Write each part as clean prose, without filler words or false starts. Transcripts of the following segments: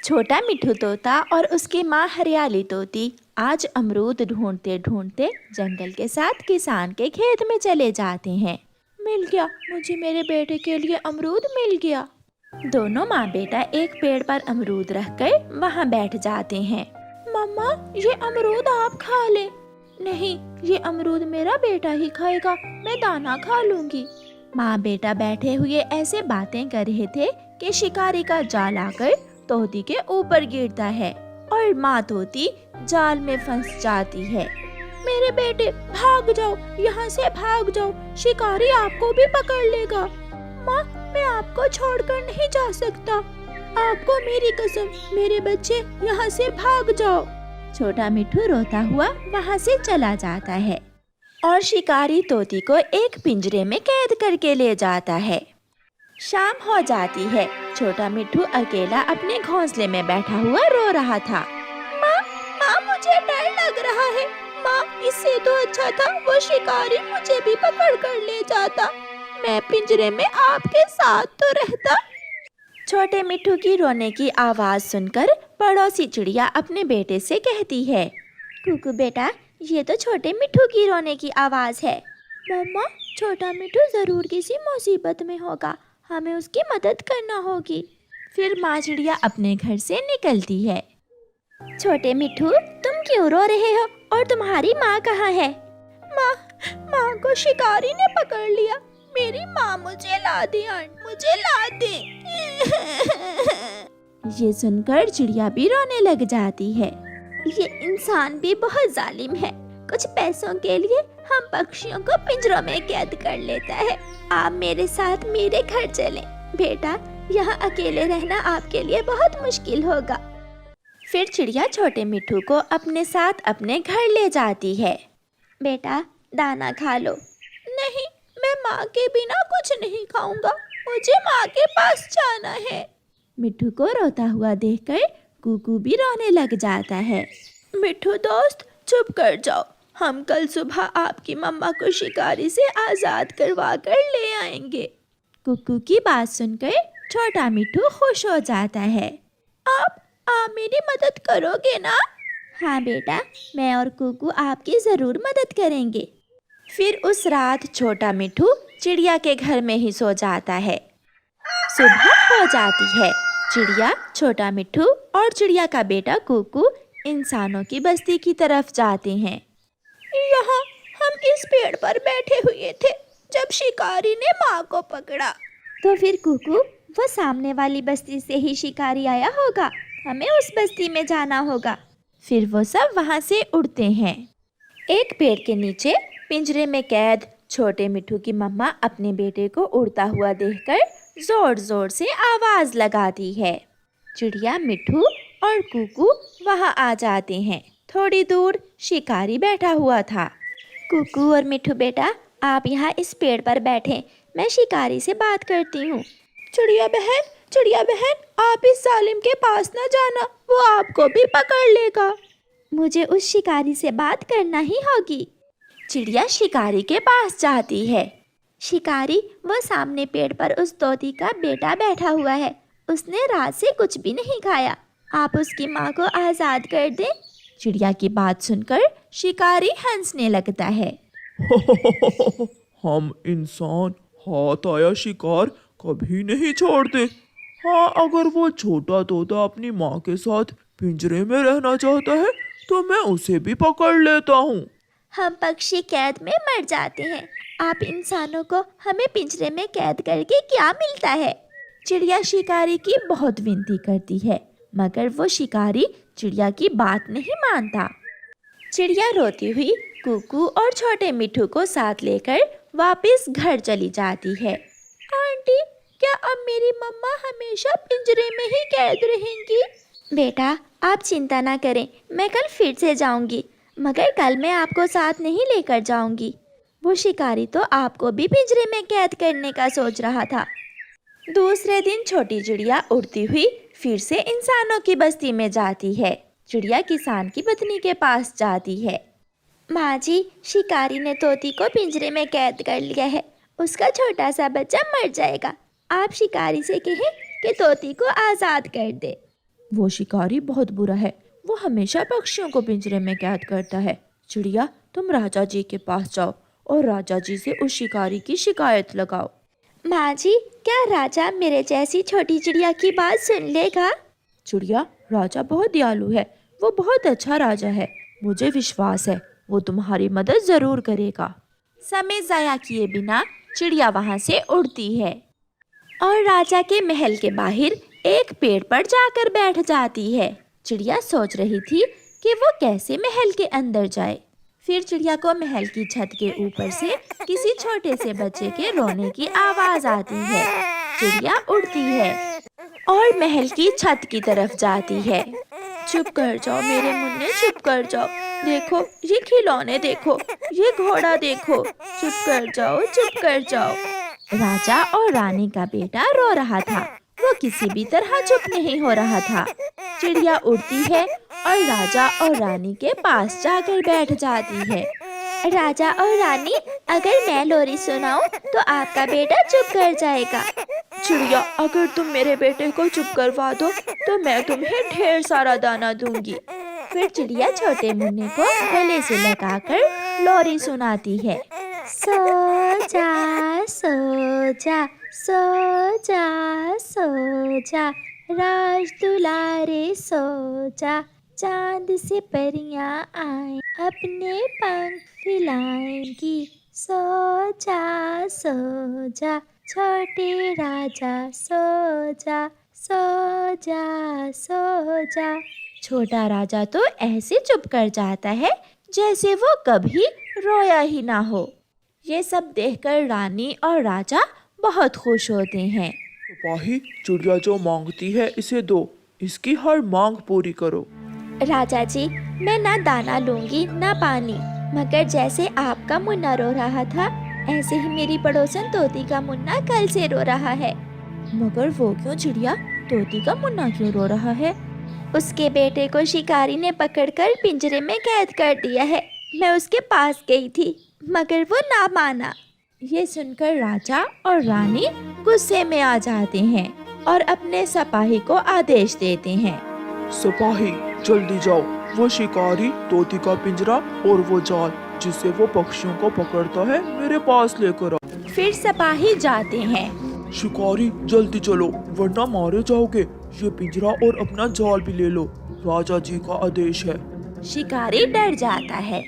چھوٹا مٹھو طوطا اور اس کی ماں ہریالی طوطی آج امرود ڈھونڈتے ڈھونڈتے جنگل کے ساتھ کسان کے کھیت میں چلے جاتے ہیں۔ مل گیا، مجھے میرے بیٹے کے لیے امرود مل گیا۔ دونوں ماں بیٹا ایک پیڑ پر امرود رکھ کر وہاں بیٹھ جاتے ہیں۔ مما، یہ امرود آپ کھا لیں۔ نہیں، یہ امرود میرا بیٹا ہی کھائے گا، میں دانا کھا لوں گی۔ ماں بیٹا بیٹھے ہوئے ایسے باتیں کر رہے تھے کہ شکاری کا جال آ کر طوطی کے اوپر گرتا ہے اور ماں طوطی جال میں پھنس جاتی ہے۔ میرے بیٹے بھاگ جاؤ، یہاں سے بھاگ جاؤ، شکاری آپ کو بھی پکڑ لے گا۔ ماں، میں آپ کو چھوڑ کر نہیں جا سکتا، آپ کو میری قسم، میرے بچے یہاں سے بھاگ جاؤ۔ چھوٹا مٹھو روتا ہوا وہاں سے چلا جاتا ہے اور شکاری طوطی کو ایک پنجرے میں قید کر کے لے جاتا ہے۔ شام ہو جاتی ہے، چھوٹا مٹھو اکیلا اپنے گھونسلے میں بیٹھا ہوا رو رہا تھا۔ ماں، ماں مجھے ڈر لگ رہا ہے، ماں اس سے تو اچھا تھا وہ شکاری مجھے بھی پکڑ کر لے جاتا، میں پنجرے میں آپ کے ساتھ تو رہتا۔ چھوٹے مٹھو کی رونے کی آواز سن کر پڑوسی چڑیا اپنے بیٹے سے کہتی ہے، کوکو بیٹا، یہ تو چھوٹے مٹھو کی رونے کی آواز ہے۔ مما، چھوٹا مٹھو ضرور کسی مصیبت میں ہوگا، ہمیں اس کی مدد کرنا ہوگی۔ پھر ماں چڑیا اپنے گھر سے نکلتی ہے۔ چھوٹے مٹھو، تم کیوں رو رہے ہو اور تمہاری ماں کہاں ہے؟ ماں کو شکاری نے پکڑ لیا، میری ماں مجھے لا دے، مجھے لا دے۔ یہ سن کر چڑیا بھی رونے لگ جاتی ہے۔ یہ انسان بھی بہت ظالم ہے، کچھ پیسوں کے لیے ہم پکشیوں کو پنجروں میں قید کر لیتا ہے۔ آپ میرے ساتھ میرے گھر چلیں، بیٹا یہاں اکیلے رہنا آپ کے لیے بہت مشکل ہوگا۔ پھر چڑیا چھوٹے مٹھو کو اپنے ساتھ اپنے گھر لے جاتی ہے۔ بیٹا دانا کھا لو۔ نہیں، میں ماں کے بنا کچھ نہیں کھاؤں گا، مجھے ماں کے پاس جانا ہے۔ مٹھو کو روتا ہوا دیکھ کر کوکو بھی رونے لگ جاتا ہے۔ مٹھو دوست، چپ کر جاؤ، ہم کل صبح آپ کی مما کو شکاری سے آزاد کروا کر لے آئیں گے۔ کوکو کی بات سن کر چھوٹا مٹھو خوش ہو جاتا ہے۔ آپ میری مدد کرو گے نا؟ ہاں بیٹا، میں اور کوکو آپ کی ضرور مدد کریں گے۔ پھر اس رات چھوٹا مٹھو چڑیا کے گھر میں ہی سو جاتا ہے۔ صبح ہو جاتی ہے، چڑیا، چھوٹا مٹھو اور چڑیا کا بیٹا کوکو انسانوں کی بستی کی طرف جاتے ہیں۔ یہاں ہم اس پیڑ پر بیٹھے ہوئے تھے جب شکاری نے ماں کو پکڑا۔ تو پھر کوکو، وہ سامنے والی بستی سے ہی شکاری آیا ہوگا، ہمیں اس بستی میں جانا ہوگا۔ پھر وہ سب وہاں سے اڑتے ہیں۔ ایک پیڑ کے نیچے پنجرے میں قید چھوٹے مٹھو کی مما اپنے بیٹے کو اڑتا ہوا دیکھ کر زور زور سے آواز لگاتی ہے۔ چڑیا، مٹھو اور کوکو وہاں آ جاتے ہیں۔ تھوڑی دور شکاری بیٹھا ہوا تھا۔ کوکو اور مٹھو بیٹا، آپ یہاں اس پیڑ پر بیٹھیں، میں شکاری سے بات کرتی ہوں۔ چڑیا بہن، آپ اس ظالم کے پاس نہ جانا، وہ آپ کو بھی پکڑ لے گا۔ مجھے اس شکاری سے بات کرنا ہی ہوگی۔ چڑیا شکاری کے پاس جاتی ہے۔ شکاری، وہ سامنے پیڑ پر اس طوطی کا بیٹا بیٹھا ہوا ہے، اس نے رات سے کچھ بھی نہیں کھایا، آپ اس کی ماں کو آزاد کر دیں۔ چڑیا کی بات سن کر شکاری ہنسنے لگتا ہے۔ ہم انسان ہاتھ آیا شکار کبھی نہیں چھوڑتے۔ ہاں، اگر وہ چھوٹا طوطا اپنی ماں کے ساتھ پنجرے میں رہنا چاہتا ہے تو میں اسے بھی پکڑ لیتا ہوں۔ ہم پکشی قید میں مر جاتے ہیں، آپ انسانوں کو ہمیں پنجرے میں قید کر کے کیا ملتا ہے؟ چڑیا شکاری کی بہت ونتی کرتی ہے، مگر وہ شکاری چڑیا کی بات نہیں مانتا۔ چڑیا روتی ہوئی کوکو اور چھوٹے مٹھو کو ساتھ لے کر واپس گھر چلی جاتی ہے۔ آنٹی، کیا اب میری مما ہمیشہ پنجرے میں ہی قید رہیں گی؟ بیٹا آپ چنتا نہ کریں، میں کل پھر سے جاؤں گی، مگر کل میں آپ کو ساتھ نہیں لے کر جاؤں گی۔ وہ شکاری تو آپ کو بھی پنجرے میں قید کرنے کا سوچ رہا تھا۔ دوسرے دن چھوٹی چڑیا اڑتی ہوئی پھر سے انسانوں کی بستی میں جاتی ہے۔ چڑیا کسان کی پتنی کے پاس جاتی ہے۔ ماں جی، شکاری نے طوطی کو پنجرے میں قید کر لیا ہے، اس کا چھوٹا سا بچہ مر جائے گا، آپ شکاری سے کہیں کہ طوطی کو آزاد کر دے۔ वो शिकारी बहुत बुरा है, वो हमेशा पक्षियों को पिंजरे में कैद करता है। चिड़िया, तुम राजा जी के पास जाओ और राजा जी से उस शिकारी की शिकायत लगाओ। माँ जी, क्या राजा मेरे जैसी छोटी चिड़िया की बात सुन लेगा? चिड़िया, राजा बहुत दयालु है, वो बहुत अच्छा राजा है, मुझे विश्वास है वो तुम्हारी मदद जरूर करेगा। समय जाया किए बिना चिड़िया वहाँ से उड़ती है और राजा के महल के बाहर एक पेड़ पर जाकर बैठ जाती है। चिड़िया सोच रही थी कि वो कैसे महल के अंदर जाए। फिर चिड़िया को महल की छत के ऊपर से किसी छोटे से बच्चे के रोने की आवाज आती है। चिड़िया उड़ती है और महल की छत की तरफ जाती है। चुप कर जाओ मेरे मुन्ने, चुप कर जाओ, देखो ये खिलौने देखो, ये घोड़ा देखो, चुप कर जाओ, चुप कर जाओ। राजा और रानी का बेटा रो रहा था, वो किसी भी तरह चुप नहीं हो रहा था। चिड़िया उड़ती है और राजा और रानी के पास जाकर बैठ जाती है। राजा और रानी, अगर मैं लोरी सुनाऊं तो आपका बेटा चुप कर जाएगा। चिड़िया, अगर तुम मेरे बेटे को चुप करवा दो तो मैं तुम्हें ढेर सारा दाना दूंगी। फिर चिड़िया छोटे मुन्ने को गले से लगाकर लोरी सुनाती है। सो जा सो जा सो जा सो जा, राज दुलारे सो जा, चांद से परियां आए अपने पंख फैलाएंगी। सो जा छोटे राजा, सो जा सो जा सो जा। छोटा राजा तो ऐसे चुप कर जाता है जैसे वो कभी रोया ही ना हो। ये सब देखकर रानी और राजा बहुत खुश होते हैं। सिपाही, चिड़िया जो मांगती है इसे दो, इसकी हर मांग पूरी करो। राजा जी, मैं ना दाना लूंगी ना पानी, मगर जैसे आपका मुन्ना रो रहा था ऐसे ही मेरी पड़ोसन तोती का मुन्ना कल से रो रहा है। मगर वो क्यों चिड़िया, तोती का मुन्ना क्यों रो रहा है? उसके बेटे को शिकारी ने पकड़कर पिंजरे में कैद कर दिया है। मैं उसके पास गई थी मगर वो ना माना। ये सुनकर राजा और रानी गुस्से में आ जाते हैं और अपने सिपाही को आदेश देते हैं। सिपाही, जल्दी जाओ, वो शिकारी, तोती का पिंजरा और वो जाल जिससे वो पक्षियों को पकड़ता है मेरे पास लेकर आओ। फिर सिपाही जाते हैं। शिकारी, जल्दी चलो वरना मारे जाओगे। ये पिंजरा और अपना जाल भी ले लो, राजा जी का आदेश है। शिकारी डर जाता है।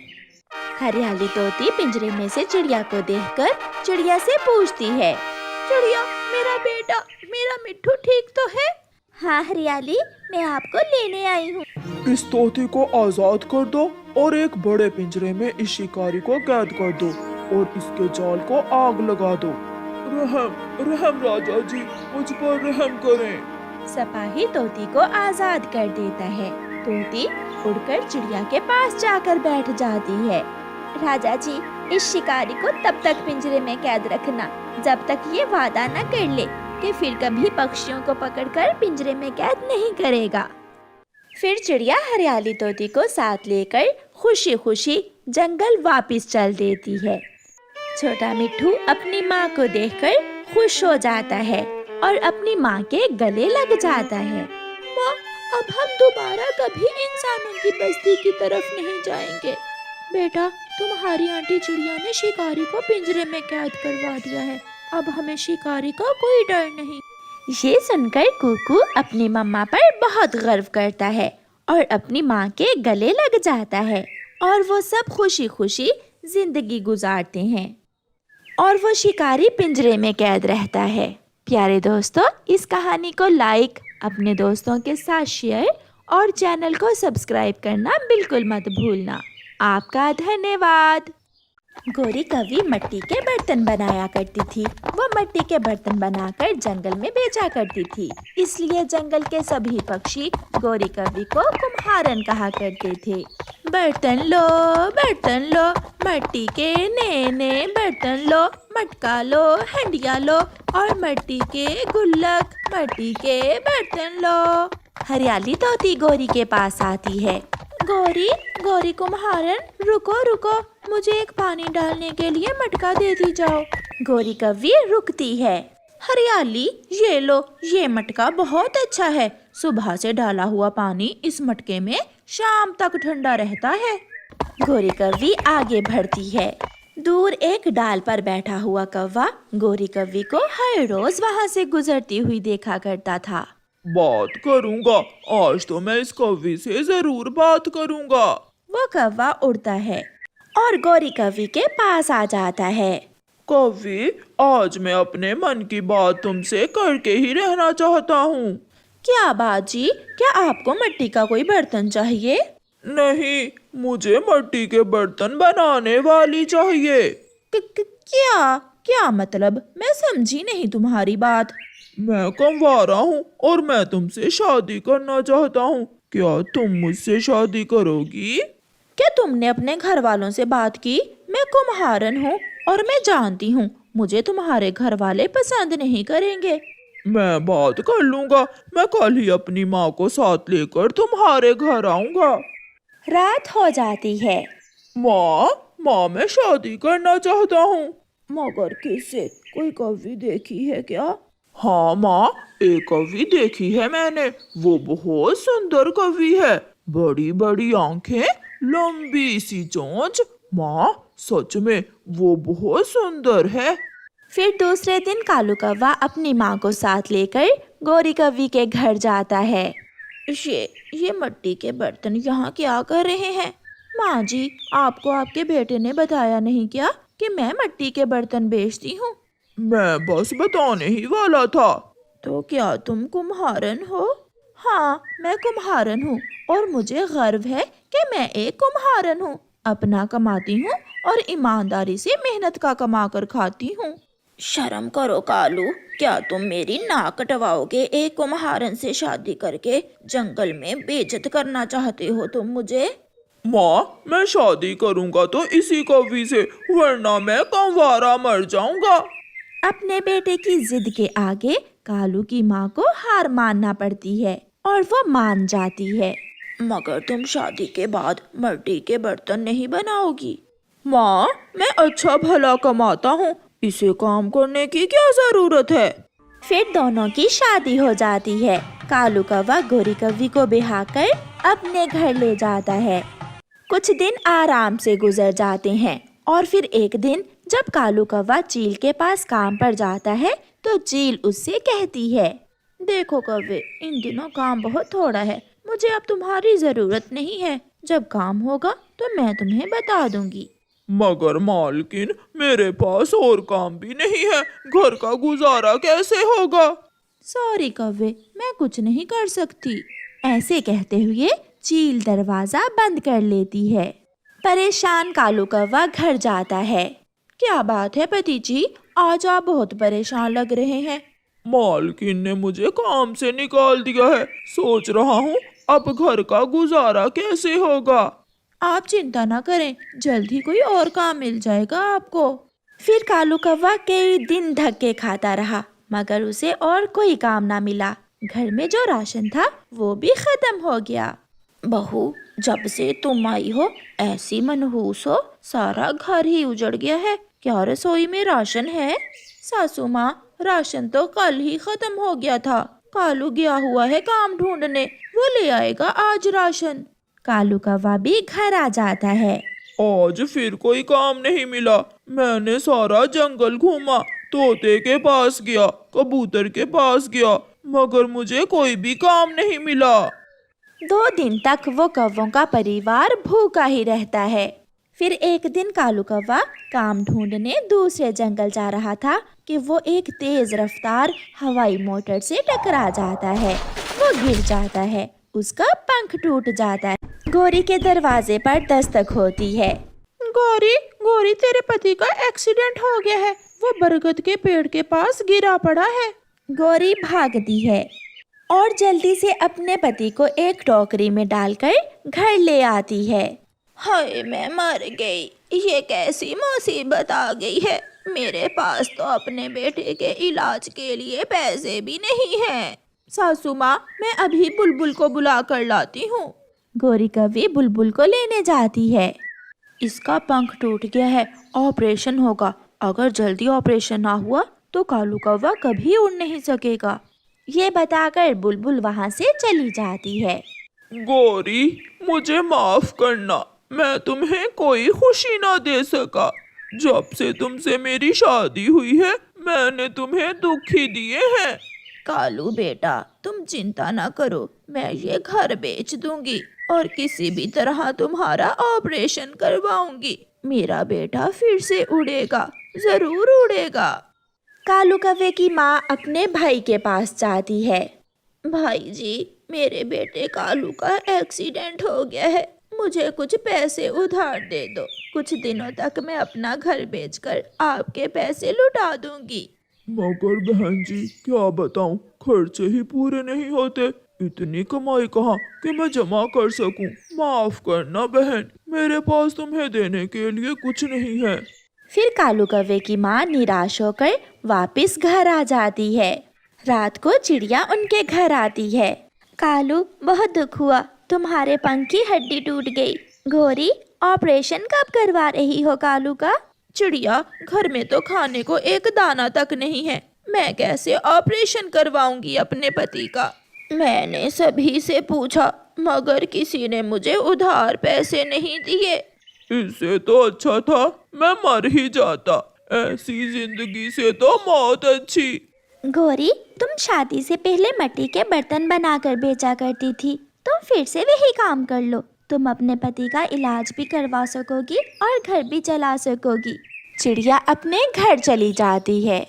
हरियाली तोती पिंजरे में से चिड़िया को देखकर चिड़िया से पूछती है। चिड़िया, मेरा बेटा, मेरा मिट्ठू ठीक तो है? हाँ हरियाली, मैं आपको लेने आई हूँ। इस तोती को आजाद कर दो और एक बड़े पिंजरे में इस शिकारी को कैद कर दो और इसके जाल को आग लगा दो। रहम राजा जी, मुझ पर रहम करें। सिपाही तोती को आजाद कर देता है। तोती उड़कर चिड़िया के पास जाकर बैठ जाती है। राजा जी, इस शिकारी को तब तक पिंजरे में कैद रखना जब तक ये वादा न कर ले कि फिर कभी पक्षियों को पकड़कर पिंजरे में कैद नहीं करेगा। फिर चिड़िया हरियाली तोती को साथ लेकर खुशी खुशी जंगल वापस चल देती है। छोटा मिट्ठू अपनी माँ को देखकर खुश हो जाता है और अपनी माँ के गले लग जाता है। माँ, अब हम दोबारा कभी इंसानों की बस्ती की तरफ नहीं जाएंगे। बेटा, तुम्हारी आंटी चिड़िया ने शिकारी को पिंजरे में कैद करवा दिया है, अब हमें शिकारी का कोई डर नहीं। ये सुनकर कुकू अपनी मम्मा पर बहुत गर्व करता है और अपनी माँ के गले लग जाता है और वो सब खुशी खुशी जिंदगी गुजारते हैं और वो शिकारी पिंजरे में कैद रहता है। प्यारे दोस्तों, इस कहानी को लाइक, अपने दोस्तों के साथ शेयर और चैनल को सब्सक्राइब करना बिल्कुल मत भूलना। आपका धन्यवाद। गोरी कवि मिट्टी के बर्तन बनाया करती थी। वो मिट्टी के बर्तन बनाकर जंगल में बेचा करती थी, इसलिए जंगल के सभी पक्षी गोरी कवि को कुम्हारन कहा करते थे। बर्तन लो, मिट्टी के नैने बर्तन लो, मटका लो, हंडिया लो और मिट्टी के गुल्लक, मिट्टी के बर्तन लो। हरियाली तोती गोरी के पास आती है। गोरी कुम्हारन, रुको, मुझे एक पानी डालने के लिए मटका दे दी जाओ। गोरी कव्वी रुकती है। हरियाली, ये लो, ये मटका बहुत अच्छा है, सुबह से डाला हुआ पानी इस मटके में शाम तक ठंडा रहता है। गोरी कव्वी आगे बढ़ती है। दूर एक डाल पर बैठा हुआ कौवा गोरी कव्वी को हर रोज वहाँ से गुजरती हुई देखा करता था। बात करूंगा, आज तो मैं इस कौवी से जरूर बात करूंगा। वो कौवा उड़ता है और गोरी कव्वी के पास आ जाता है। कौवी, आज मैं अपने मन की बात तुमसे करके ही रहना चाहता हूँ। क्या बात जी, क्या आपको मिट्टी का कोई बर्तन चाहिए? नहीं, मुझे मिट्टी के बर्तन बनाने वाली चाहिए। क्या क्या मतलब? मैं समझी नहीं तुम्हारी बात। मैं कंवारा हूँ और मैं तुमसे शादी करना चाहता हूँ। क्या तुम मुझसे शादी करोगी? क्या तुमने अपने घर वालों से बात की? मैं कुम्हारन हूँ और मैं जानती हूँ मुझे तुम्हारे घर वाले पसंद नहीं करेंगे। मैं बात कर लूंगा। मैं कल ही अपनी माँ को साथ लेकर तुम्हारे घर आऊंगा। रात हो जाती है। माँ, मैं शादी करना चाहता हूँ। मगर किससे? कोई कौवी देखी है क्या? हाँ माँ, एक कौवी देखी है मैंने। वो बहुत सुंदर कौवी है। बड़ी बड़ी आंखें, लंबी सी चोंच। माँ, सच में वो बहुत सुंदर है। फिर दूसरे दिन कालू कौवा अपनी माँ को साथ लेकर गोरी कव्वी के घर जाता है। ये मिट्टी के बर्तन यहाँ क्या कर रहे हैं? माँ जी, आपको आपके बेटे ने बताया नहीं क्या कि मैं मिट्टी के बर्तन बेचती हूँ? मैं बस बताने ही वाला था। तो क्या तुम कुम्हारन हो? हाँ, मैं कुम्हारन हूँ और मुझे गर्व है कि मैं एक कुम्हारन हूँ। अपना कमाती हूँ और ईमानदारी से मेहनत का कमा कर खाती हूँ। शर्म करो कालू, क्या तुम मेरी नाक कटवाओगे? एक कुम्हारन से शादी करके जंगल में बेइज्जत करना चाहते हो तुम मुझे? माँ, मैं शादी करूंगा तो इसी कौवी से, वरना मैं कंवारा मर जाऊंगा। अपने बेटे की जिद के आगे कालू की माँ को हार मानना पड़ती है और वो मान जाती है। मगर तुम शादी के बाद मिट्टी के बर्तन नहीं बनाओगी? माँ, मैं अच्छा भला कमाता हूँ, इसे काम करने की क्या जरूरत है? फिर दोनों की शादी हो जाती है। कालू कौवा गोरी कव्वी को ब्याह कर अपने घर ले जाता है। कुछ दिन आराम से गुजर जाते हैं और फिर एक दिन जब कालू कौवा चील के पास काम पर जाता है तो चील उससे कहती है, देखो कव्वे, इन दिनों काम बहुत थोड़ा है, मुझे अब तुम्हारी जरूरत नहीं है। जब काम होगा तो मैं तुम्हें बता दूंगी। मगर मालकिन, मेरे पास और काम भी नहीं है, घर का गुजारा कैसे होगा? सॉरी कव्वे, मैं कुछ नहीं कर सकती। ऐसे कहते हुए चील दरवाजा बंद कर लेती है। परेशान कालू कौवा घर जाता है। क्या बात है पति जी, आज आप बहुत परेशान लग रहे हैं। मालकिन ने मुझे काम से निकाल दिया है। सोच रहा हूँ अब घर का गुजारा कैसे होगा। आप चिंता न करें, जल्द ही कोई और काम मिल जाएगा आपको। फिर कालू कौवा कई दिन धक्के खाता रहा मगर उसे और कोई काम ना मिला। घर में जो राशन था वो भी खत्म हो गया। बहू, जब से तुम आई हो ऐसी मनहूस हो, सारा घर ही उजड़ गया है। क्या रसोई में राशन है? सासू माँ, राशन तो कल ही खत्म हो गया था। कालू गया हुआ है काम ढूंढने, वो ले आएगा आज राशन। कालू कौवा भी घर आ जाता है। आज फिर कोई काम नहीं मिला। मैंने सारा जंगल घूमा, तोते के पास गया, कबूतर के पास गया, मगर मुझे कोई भी काम नहीं मिला। 2 दिन तक वो कौवों का परिवार भूखा ही रहता है। फिर एक दिन कालू कौवा काम ढूंढने दूसरे जंगल जा रहा था कि वो एक तेज रफ्तार हवाई मोटर से टकरा जाता है। वो गिर जाता है, उसका पंख टूट जाता है। गोरी के दरवाजे पर दस्तक होती है। गौरी, गौरी, तेरे पति का एक्सीडेंट हो गया है, वो बरगद के पेड़ के पास गिरा पड़ा है। गौरी भागती है और जल्दी से अपने पति को एक टोकरी में डालकर घर ले आती है। हाय, मैं मर गई, ये कैसी मुसीबत आ गई है। मेरे पास तो अपने बेटे के इलाज के लिए पैसे भी नहीं हैं। सासू माँ, मैं अभी बुलबुल को बुला कर लाती हूँ। गोरी कव्वी बुलबुल को लेने जाती है। इसका पंख टूट गया है, ऑपरेशन होगा। अगर जल्दी ऑपरेशन ना हुआ तो कालू कौवा कभी उड़ नहीं सकेगा। ये बताकर बुलबुल वहाँ से चली जाती है। गौरी, मुझे माफ करना, मैं तुम्हें कोई खुशी ना दे सका। जब से तुमसे मेरी शादी हुई है मैंने तुम्हें दुख ही दिए हैं। कालू बेटा, तुम चिंता ना करो, मैं ये घर बेच दूंगी और किसी भी तरह तुम्हारा ऑपरेशन करवाऊंगी। मेरा बेटा फिर से उड़ेगा, जरूर उड़ेगा। कालू कौवे की माँ अपने भाई के पास जाती है। भाई जी, मेरे बेटे कालू का एक्सीडेंट हो गया है, मुझे कुछ पैसे उधार दे दो। कुछ दिनों तक मैं अपना घर बेचकर आपके पैसे लौटा दूंगी। मगर बहन जी, क्या बताऊं, खर्चे ही पूरे नहीं होते। इतनी कमाई कहाँ कि मैं जमा कर सकूं। माफ करना बहन, मेरे पास तुम्हें देने के लिए कुछ नहीं है। फिर कालू कौवे की माँ निराश होकर वापस घर आ जाती है। रात को चिड़िया उनके घर आती है। कालू, बहुत दुख हुआ, तुम्हारे पंख की हड्डी टूट गई। गौरी, ऑपरेशन कब करवा रही हो कालू का? चिड़िया, घर में तो खाने को एक दाना तक नहीं है, मैं कैसे ऑपरेशन करवाऊंगी अपने पति का? मैंने सभी से पूछा मगर किसी ने मुझे उधार पैसे नहीं दिए। इससे तो अच्छा था मैं मर ही जाता। ऐसी जिंदगी से तो मौत अच्छी। गौरी, तुम शादी से पहले मिट्टी के बर्तन बनाकर बेचा करती थी, तुम फिर से वही काम कर लो। तुम अपने पति का इलाज भी करवा सकोगी और घर भी चला सकोगी। चिड़िया अपने घर चली जाती है।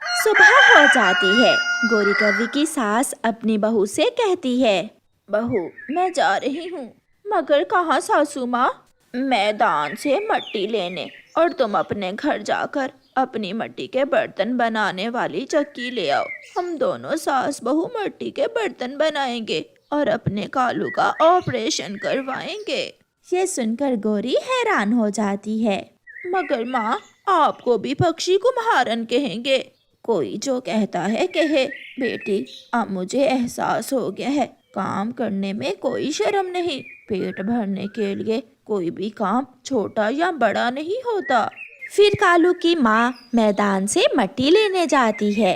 सुबह हो जाती है। गौरी कौवे की सास अपनी बहू से कहती है, बहू, मैं जा रही हूँ। मगर कहाँ सासू माँ? मैदान से मिट्टी लेने, और तुम अपने घर जाकर अपनी मिट्टी के बर्तन बनाने वाली चक्की ले आओ। हम दोनों सास बहू मिट्टी के बर्तन बनाएंगे और अपने कालू का ऑपरेशन करवाएंगे। ये सुनकर गौरी हैरान हो जाती है। मगर माँ, आपको भी पक्षी कुम्हारन कहेंगे। कोई जो कहता है कहे। बेटी, अब मुझे एहसास हो गया है, काम करने में कोई शर्म नहीं। पेट भरने के लिए कोई भी काम छोटा या बड़ा नहीं होता। फिर कालू की माँ मैदान से मिट्टी लेने जाती है।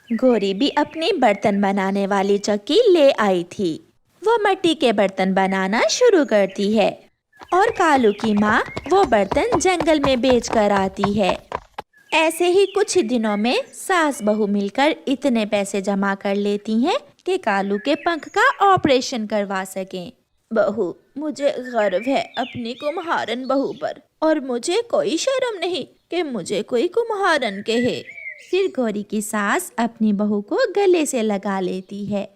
गौरी भी अपनी बर्तन बनाने वाली चक्की ले आई थी। वो मिट्टी के बर्तन बनाना शुरू करती है और कालू की माँ वो बर्तन जंगल में बेच कर आती है। ऐसे ही कुछ दिनों में सास बहू मिलकर इतने पैसे जमा कर लेती हैं कि कालू के पंख का ऑपरेशन करवा सकें। बहू, मुझे गर्व है अपनी कुम्हारन बहू पर, और मुझे कोई शर्म नहीं कि मुझे कोई कुम्हारन कहे। फिर गौरी की सास अपनी बहू को गले से लगा लेती है